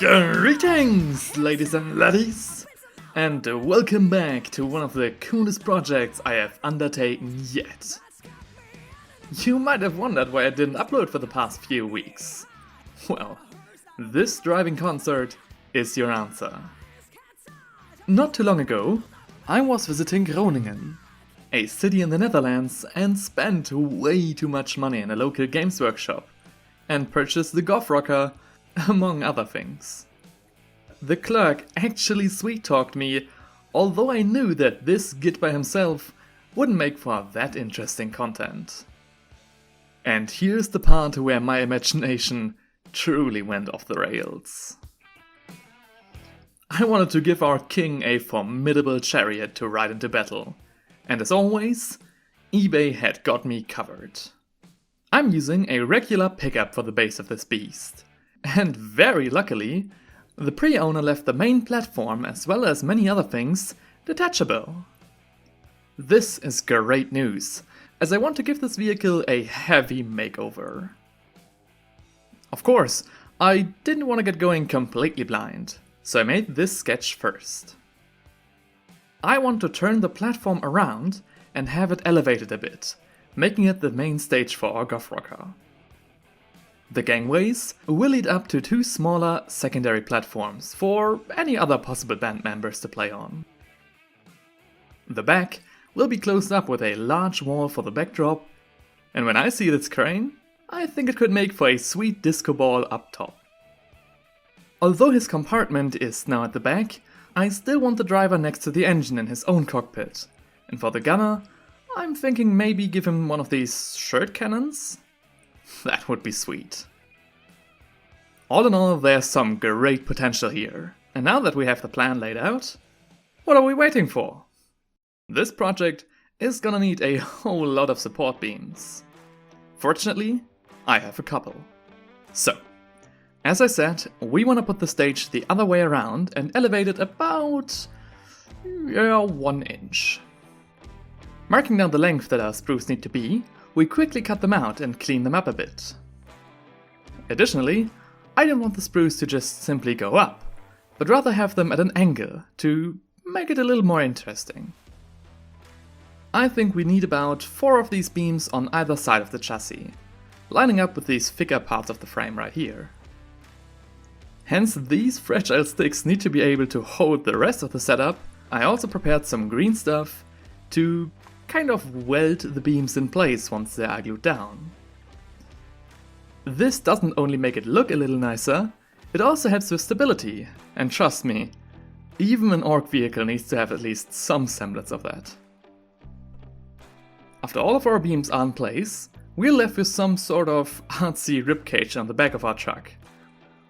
Greetings, ladies and laddies, and welcome back to one of the coolest projects I have undertaken yet. You might have wondered why I didn't upload for the past few weeks. Well, this driving concert is your answer. Not too long ago, I was visiting Groningen, a city in the Netherlands, and spent way too much money in a local games workshop, and purchased the GOFF ROCKER, among other things. The clerk actually sweet-talked me, although I knew that this git by himself wouldn't make for that interesting content. And here's the part where my imagination truly went off the rails. I wanted to give our king a formidable chariot to ride into battle, and as always, eBay had got me covered. I'm using a regular pickup for the base of this beast, and very luckily, the pre-owner left the main platform as well as many other things detachable. This is great news, as I want to give this vehicle a heavy makeover. Of course, I didn't want to get going completely blind, so I made this sketch first. I want to turn the platform around and have it elevated a bit, making it the main stage for our GOFF ROCKER. The gangways will lead up to two smaller secondary platforms for any other possible band members to play on. The back will be closed up with a large wall for the backdrop, and when I see this crane, I think it could make for a sweet disco ball up top. Although his compartment is now at the back, I still want the driver next to the engine in his own cockpit, and for the gunner, I'm thinking maybe give him one of these shirt cannons? That would be sweet. All in all, there's some great potential here, and now that we have the plan laid out, what are we waiting for? This project is gonna need a whole lot of support beams. Fortunately, I have a couple. So, as I said, we want to put the stage the other way around and elevate it about 1 inch. Marking down the length that our sprues need to be, we quickly cut them out and clean them up a bit. Additionally, I don't want the sprues to just simply go up, but rather have them at an angle to make it a little more interesting. I think we need about 4 of these beams on either side of the chassis, lining up with these thicker parts of the frame right here. Hence, these fragile sticks need to be able to hold the rest of the setup. I also prepared some green stuff to kind of weld the beams in place once they are glued down. This doesn't only make it look a little nicer, it also helps with stability, and trust me, even an Orc vehicle needs to have at least some semblance of that. After all of our beams are in place, we're left with some sort of artsy ribcage on the back of our truck,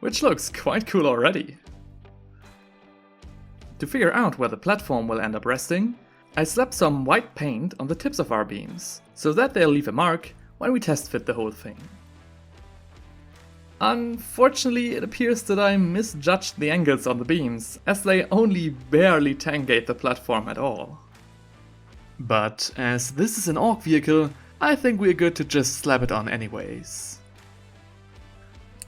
which looks quite cool already. To figure out where the platform will end up resting, I slapped some white paint on the tips of our beams, so that they'll leave a mark when we test fit the whole thing. Unfortunately, it appears that I misjudged the angles on the beams, as they only barely tangate the platform at all. But as this is an Orc vehicle, I think we're good to just slap it on anyways.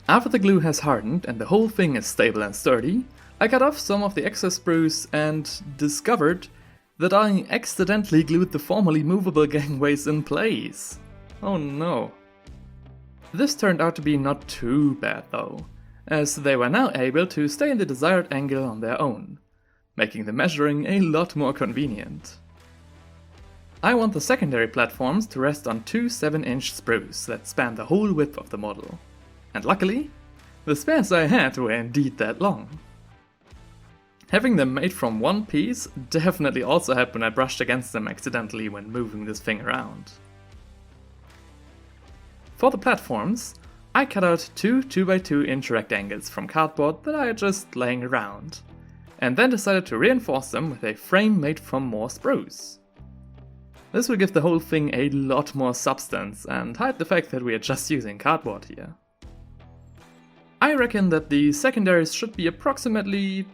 After the glue has hardened and the whole thing is stable and sturdy, I cut off some of the excess sprues and discovered that I accidentally glued the formerly movable gangways in place. Oh no. This turned out to be not too bad though, as they were now able to stay in the desired angle on their own, making the measuring a lot more convenient. I want the secondary platforms to rest on two 7-inch sprues that span the whole width of the model. And luckily, the spares I had were indeed that long. Having them made from one piece definitely also helped when I brushed against them accidentally when moving this thing around. For the platforms, I cut out two 2x2 inch rectangles from cardboard that I had just laying around, and then decided to reinforce them with a frame made from more sprues. This will give the whole thing a lot more substance and hide the fact that we are just using cardboard here. I reckon that the secondaries should be approximately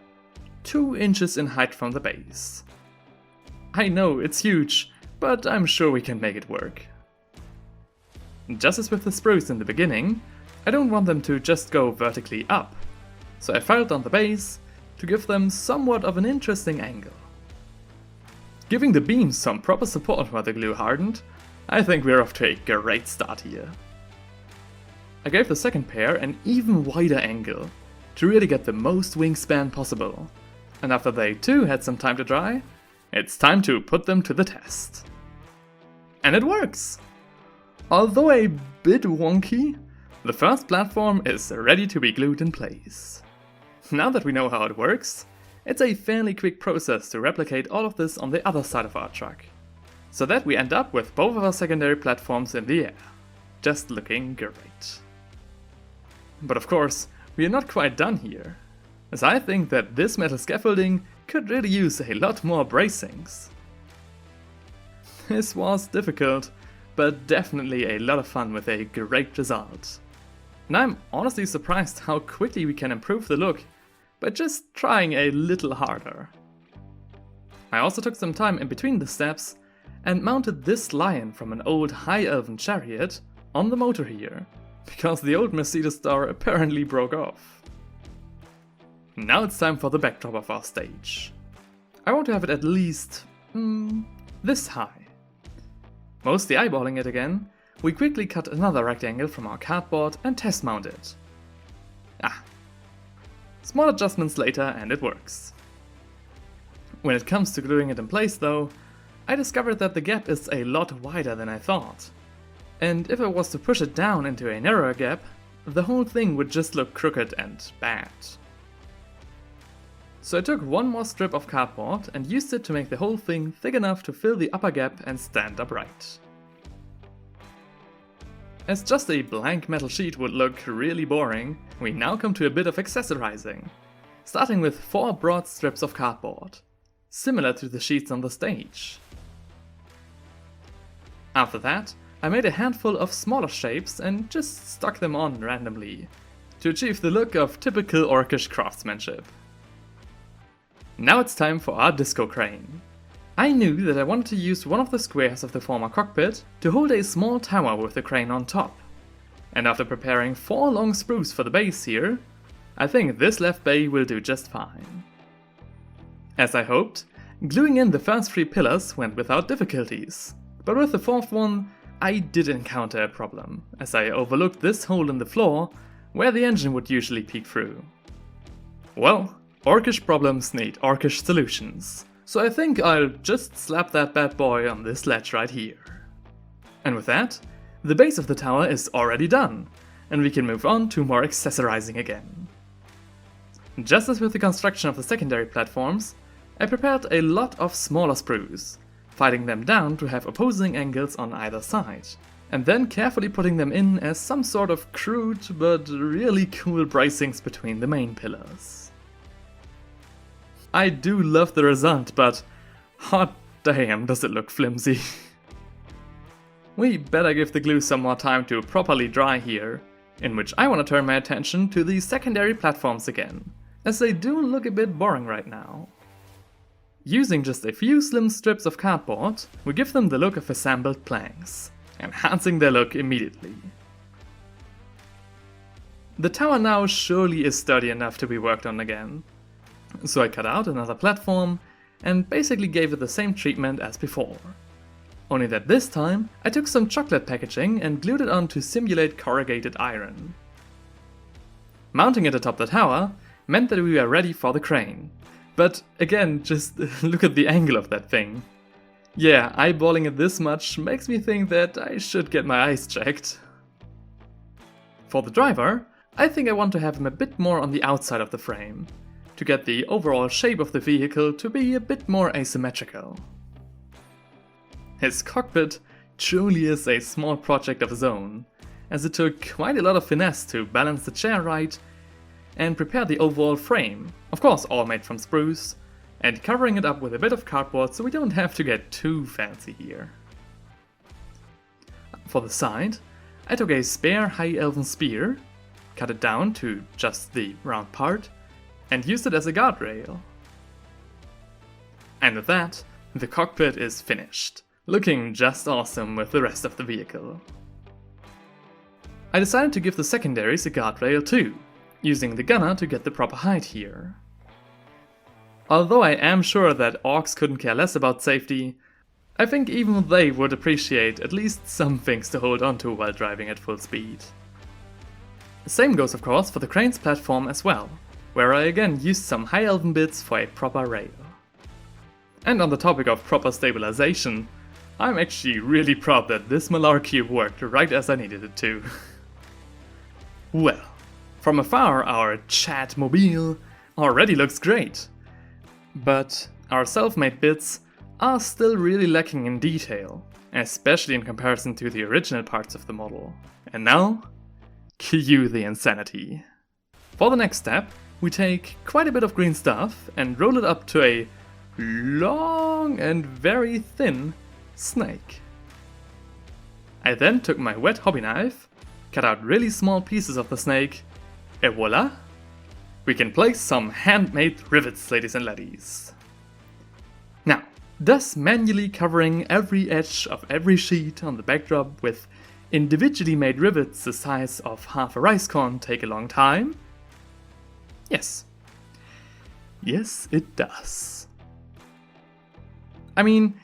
2 inches in height from the base. I know, it's huge, but I'm sure we can make it work. Just as with the sprues in the beginning, I don't want them to just go vertically up. so I filed down the base to give them somewhat of an interesting angle. Giving the beams some proper support while the glue hardened, I think we're off to a great start here. I gave the second pair an even wider angle to really get the most wingspan possible, and after they too had some time to dry, it's time to put them to the test. And it works! Although a bit wonky, the first platform is ready to be glued in place. Now that we know how it works, it's a fairly quick process to replicate all of this on the other side of our truck, so that we end up with both of our secondary platforms in the air, just looking great. But of course, we are not quite done here, as I think that this metal scaffolding could really use a lot more bracings. This was difficult, but definitely a lot of fun with a great result. And I'm honestly surprised how quickly we can improve the look by just trying a little harder. I also took some time in between the steps and mounted this lion from an old High Elven chariot on the motor here, because the old Mercedes star apparently broke off. Now it's time for the backdrop of our stage. I want to have it at least this high. Mostly eyeballing it again, we quickly cut another rectangle from our cardboard and test mount it. Small adjustments later and it works. When it comes to gluing it in place though, I discovered that the gap is a lot wider than I thought. And if I was to push it down into a narrower gap, the whole thing would just look crooked and bad. So I took one more strip of cardboard and used it to make the whole thing thick enough to fill the upper gap and stand upright. As just a blank metal sheet would look really boring, we now come to a bit of accessorizing, starting with 4 broad strips of cardboard, similar to the sheets on the stage. After that, I made a handful of smaller shapes and just stuck them on randomly, to achieve the look of typical Orcish craftsmanship. Now it's time for our disco crane. I knew that I wanted to use one of the squares of the former cockpit to hold a small tower with the crane on top. And after preparing 4 long sprues for the base here, I think this left bay will do just fine. As I hoped, gluing in the first 3 pillars went without difficulties, but with the 4th one, I did encounter a problem, as I overlooked this hole in the floor where the engine would usually peek through. Well, Orcish problems need Orcish solutions, so I think I'll just slap that bad boy on this ledge right here. And with that, the base of the tower is already done, and we can move on to more accessorizing again. Just as with the construction of the secondary platforms, I prepared a lot of smaller sprues, filing them down to have opposing angles on either side, and then carefully putting them in as some sort of crude but really cool bracings between the main pillars. I do love the result, but hot damn does it look flimsy. We better give the glue some more time to properly dry here, in which I want to turn my attention to the secondary platforms again, as they do look a bit boring right now. Using just a few slim strips of cardboard, we give them the look of assembled planks, enhancing their look immediately. The tower now surely is sturdy enough to be worked on again, so I cut out another platform and basically gave it the same treatment as before. Only that this time I took some chocolate packaging and glued it on to simulate corrugated iron. Mounting it atop the tower meant that we were ready for the crane. But again, just look at the angle of that thing. Yeah, eyeballing it this much makes me think that I should get my eyes checked. For the driver, I think I want to have him a bit more on the outside of the frame, to get the overall shape of the vehicle to be a bit more asymmetrical. His cockpit truly is a small project of his own, as it took quite a lot of finesse to balance the chair right and prepare the overall frame, of course all made from sprues, and covering it up with a bit of cardboard so we don't have to get too fancy here. For the side, I took a spare High Elven spear, cut it down to just the round part, and used it as a guardrail. And with that, the cockpit is finished, looking just awesome with the rest of the vehicle. I decided to give the secondaries a guardrail too, using the gunner to get the proper height here. Although I am sure that orcs couldn't care less about safety, I think even they would appreciate at least some things to hold onto while driving at full speed. The same goes of course for the crane's platform as well, where I again used some high elven bits for a proper rail. And on the topic of proper stabilization, I'm actually really proud that this malarkey worked right as I needed it to. Well, from afar our Chatmobile already looks great, but our self-made bits are still really lacking in detail, especially in comparison to the original parts of the model. And now, cue the insanity. For the next step, we take quite a bit of green stuff and roll it up to a long and very thin snake. I then took my wet hobby knife, cut out really small pieces of the snake, and voila! We can place some handmade rivets, ladies and laddies. Now, does manually covering every edge of every sheet on the backdrop with individually made rivets the size of half a rice corn take a long time? Yes. Yes, it does. I mean,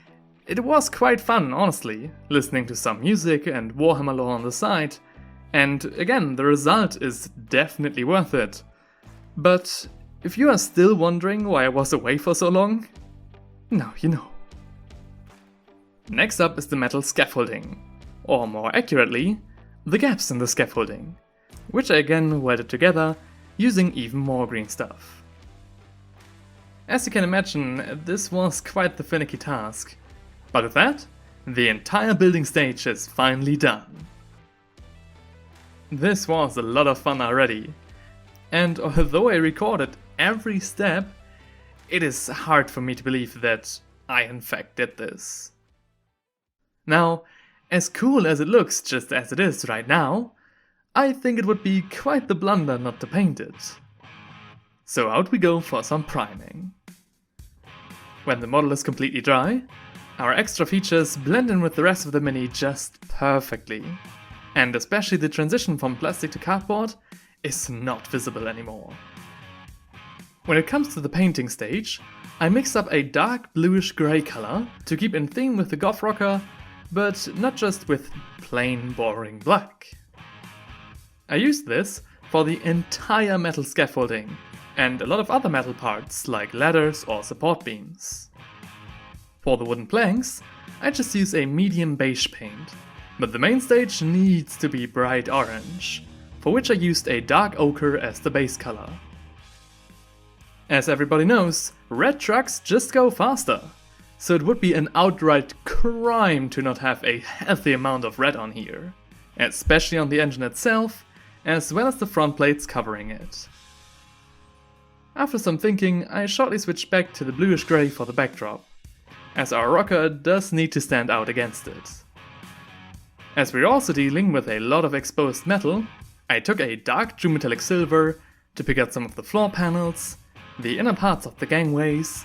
it was quite fun, honestly, listening to some music and Warhammer lore on the side, and again, the result is definitely worth it. But if you are still wondering why I was away for so long, now you know. Next up is the metal scaffolding, or more accurately, the gaps in the scaffolding, which I again welded together using even more green stuff. As you can imagine, this was quite the finicky task, but with that, the entire building stage is finally done. This was a lot of fun already, and although I recorded every step, it is hard for me to believe that I in fact did this. Now, as cool as it looks just as it is right now, I think it would be quite the blunder not to paint it. So out we go for some priming. When the model is completely dry, our extra features blend in with the rest of the mini just perfectly, and especially the transition from plastic to cardboard is not visible anymore. When it comes to the painting stage, I mixed up a dark bluish grey color to keep in theme with the GOFF ROCKER, but not just with plain boring black. I used this for the entire metal scaffolding and a lot of other metal parts like ladders or support beams. For the wooden planks, I just use a medium beige paint, but the main stage needs to be bright orange, for which I used a dark ochre as the base color. As everybody knows, red trucks just go faster, so it would be an outright crime to not have a healthy amount of red on here, especially on the engine itself, as well as the front plates covering it. After some thinking, I shortly switched back to the bluish grey for the backdrop, as our rocker does need to stand out against it. As we're also dealing with a lot of exposed metal, I took a dark true metallic silver to pick out some of the floor panels, the inner parts of the gangways,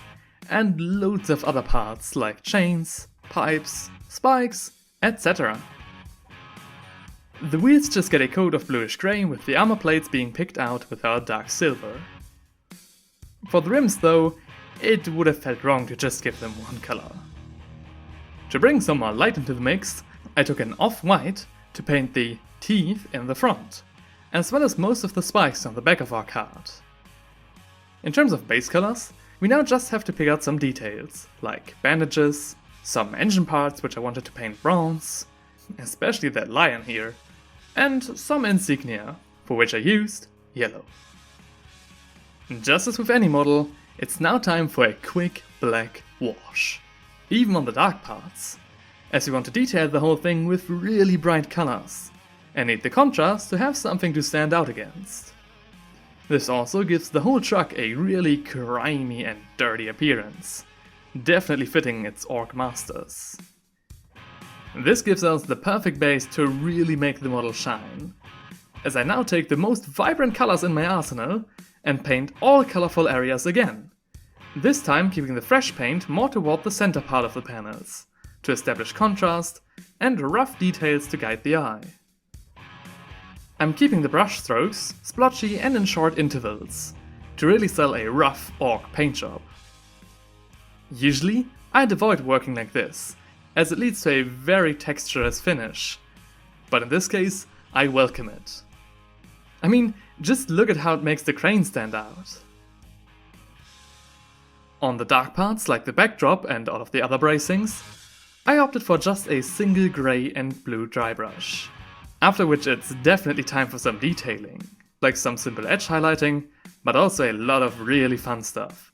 and loads of other parts like chains, pipes, spikes, etc. The wheels just get a coat of bluish grey with the armor plates being picked out with our dark silver. For the rims though, it would have felt wrong to just give them one color. To bring some more light into the mix, I took an off-white to paint the teeth in the front, as well as most of the spikes on the back of our card. In terms of base colors, we now just have to pick out some details, like bandages, some engine parts which I wanted to paint bronze, especially that lion here, and some insignia, for which I used yellow. Just as with any model, it's now time for a quick black wash, even on the dark parts, as we want to detail the whole thing with really bright colors, and need the contrast to have something to stand out against. This also gives the whole truck a really grimy and dirty appearance, definitely fitting its orc masters. This gives us the perfect base to really make the model shine, as I now take the most vibrant colors in my arsenal and paint all colorful areas again, this time keeping the fresh paint more toward the center part of the panels, to establish contrast and rough details to guide the eye. I'm keeping the brush strokes splotchy and in short intervals, to really sell a rough orc paint job. Usually, I'd avoid working like this, as it leads to a very textureless finish, but in this case, I welcome it. I mean, just look at how it makes the crane stand out. On the dark parts, like the backdrop and all of the other bracings, I opted for just a single grey and blue dry brush. After which it's definitely time for some detailing, like some simple edge highlighting, but also a lot of really fun stuff.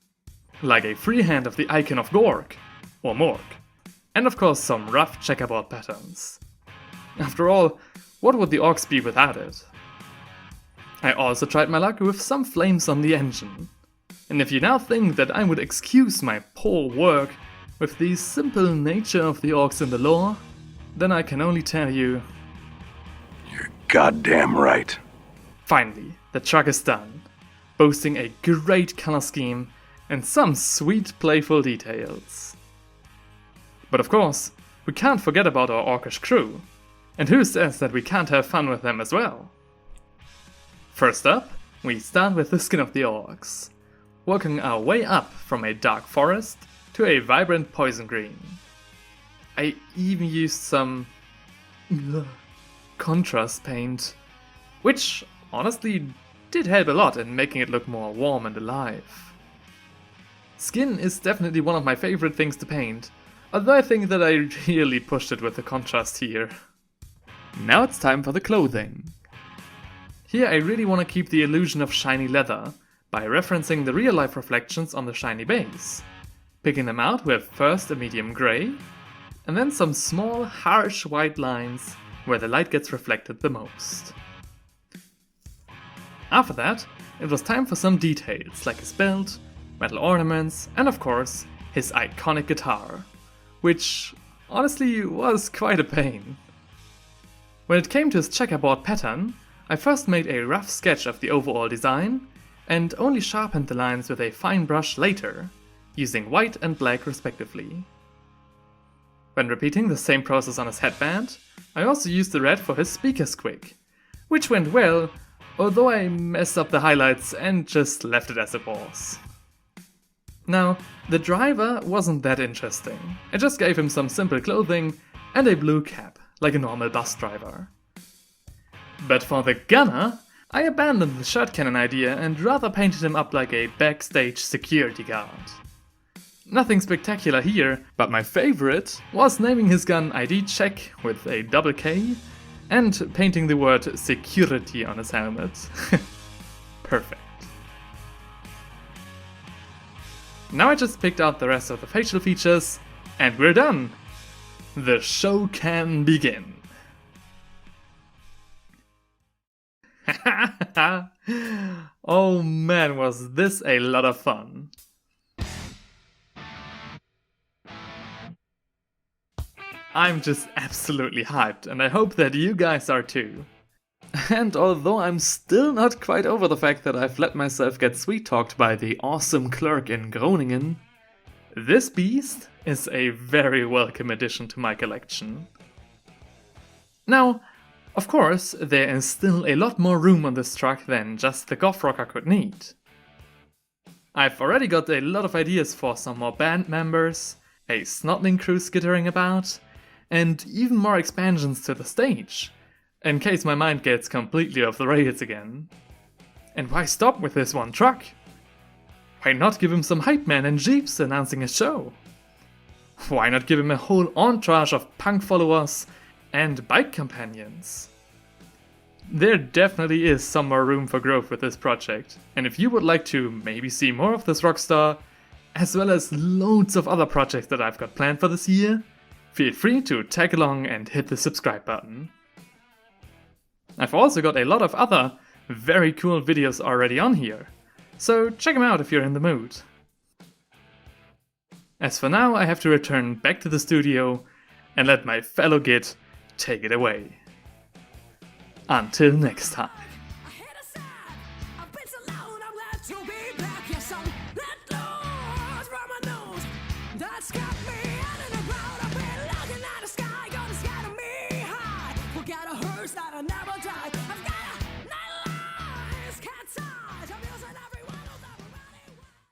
Like a freehand of the icon of Gork, or Mork, and of course some rough checkerboard patterns. After all, what would the orcs be without it? I also tried my luck with some flames on the engine. And if you now think that I would excuse my poor work with the simple nature of the orcs in the lore, then I can only tell you, you're goddamn right. Finally, the truck is done, boasting a great color scheme and some sweet playful details. But of course, we can't forget about our orcish crew, and who says that we can't have fun with them as well? First up, we start with the skin of the orcs, working our way up from a dark forest to a vibrant poison green. I even used some contrast paint, which honestly did help a lot in making it look more warm and alive. Skin is definitely one of my favorite things to paint, although I think that I really pushed it with the contrast here. Now it's time for the clothing. Here I really want to keep the illusion of shiny leather by referencing the real life reflections on the shiny base, picking them out with first a medium grey, and then some small harsh white lines where the light gets reflected the most. After that, it was time for some details like his belt, metal ornaments, and of course, his iconic guitar, which honestly was quite a pain. When it came to his checkerboard pattern, I first made a rough sketch of the overall design and only sharpened the lines with a fine brush later, using white and black respectively. When repeating the same process on his headband, I also used the red for his speaker squig, which went well, although I messed up the highlights and just left it as it was. Now, the driver wasn't that interesting. I just gave him some simple clothing and a blue cap, like a normal bus driver. But for the gunner, I abandoned the shirt cannon idea and rather painted him up like a backstage security guard. Nothing spectacular here, but my favorite was naming his gun ID check with a double K and painting the word security on his helmet. Perfect. Now I just picked out the rest of the facial features and we're done! The show can begin. Oh man, was this a lot of fun. I'm just absolutely hyped and I hope that you guys are too. And although I'm still not quite over the fact that I've let myself get sweet-talked by the awesome clerk in Groningen, this beast is a very welcome addition to my collection. Now, of course, there is still a lot more room on this truck than just the GOFF ROCKER could need. I've already got a lot of ideas for some more band members, a snotling crew skittering about, and even more expansions to the stage, in case my mind gets completely off the rails again. And why stop with this one truck? Why not give him some hype men and jeeps announcing a show? Why not give him a whole entourage of punk followers and bike companions? There definitely is some more room for growth with this project, and if you would like to maybe see more of this rockstar, as well as loads of other projects that I've got planned for this year, feel free to tag along and hit the subscribe button. I've also got a lot of other very cool videos already on here, so check them out if you're in the mood. As for now, I have to return back to the studio and let my fellow Git take it away. Until next time. Got a hearse that I never died. I've got